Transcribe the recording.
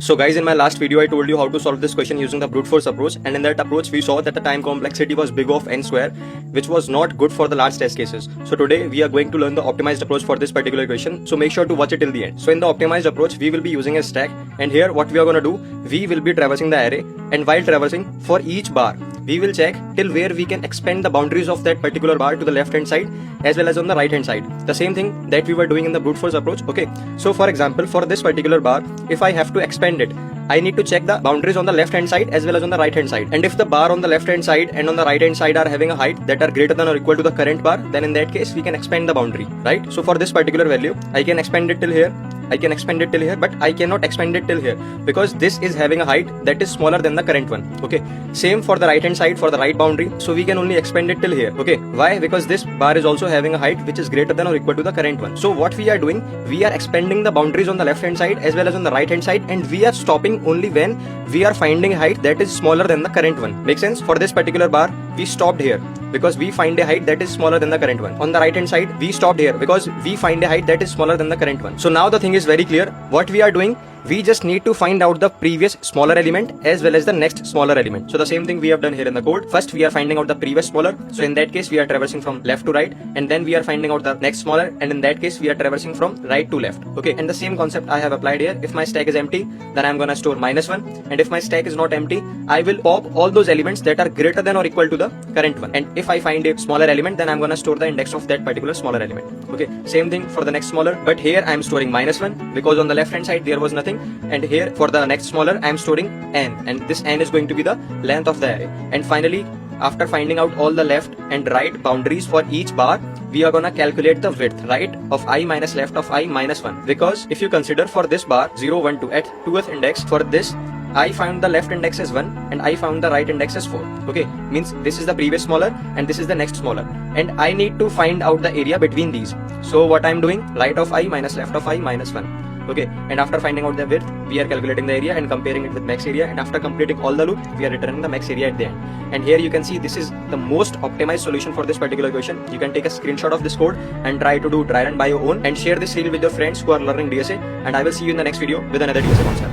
So guys, in my last video I told you how to solve this question using the brute force approach, and in that approach we saw that the time complexity was big of n square, which was not good for the large test cases. So today we are going to learn the optimized approach for this particular question, so make sure to watch it till the end. So in the optimized approach we will be using a stack, and here what we are going to do, we will be traversing the array, and while traversing, for each bar we will check till where we can expand the boundaries of that particular bar to the left hand side as well as on the right hand side. The same thing that we were doing in the brute force approach. Okay, so for example, for this particular bar, if I have to expand it, I need to check the boundaries on the left hand side as well as on the right hand side. And if the bar on the left hand side and on the right hand side are having a height that are greater than or equal to the current bar, then in that case we can expand the boundary, right? So for this particular value, I can expand it till here, I can expand it till here, but I cannot expand it till here because this is having a height that is smaller than the current one. Okay, same for the right hand side, for the right boundary, so we can only expand it till here. Okay, why? Because this bar is also having a height which is greater than or equal to the current one. So what we are doing, we are expanding the boundaries on the left hand side as well as on the right hand side, and we are stopping only when we are finding a height that is smaller than the current one. Make sense? For this particular bar, we stopped here because we find a height that is smaller than the current one. On the right hand side, we stopped here because we find a height that is smaller than the current one. So now the thing is very clear. What we are doing, we just need to find out the previous smaller element as well as the next smaller element. So the same thing we have done here in the code. First we are finding out the previous smaller, so in that case we are traversing from left to right, and then we are finding out the next smaller, and in that case we are traversing from right to left. Okay, and the same concept I have applied here. If my stack is empty, then I'm gonna store -1, and if my stack is not empty, I will pop all those elements that are greater than or equal to the current one, and if I find a smaller element, then I'm gonna store the index of that particular smaller element. Okay, same thing for the next smaller, but here I'm storing -1 because on the left hand side there was nothing, and here for the next smaller I am storing n, and this n is going to be the length of the array. And finally, after finding out all the left and right boundaries for each bar, we are gonna calculate the width, right, of I minus left of I minus 1, because if you consider for this bar 0 1 2 at 2th index, for this I found the left index as 1 and I found the right index as 4. Okay, means this is the previous smaller and this is the next smaller, and I need to find out the area between these. So what I'm doing, right of I minus left of I minus 1. Okay, and after finding out the width, we are calculating the area and comparing it with max area, and after completing all the loop, we are returning the max area at the end. And here you can see this is the most optimized solution for this particular question. You can take a screenshot of this code and try to do dry run by your own, and share this reel with your friends who are learning DSA, and I will see you in the next video with another DSA concept.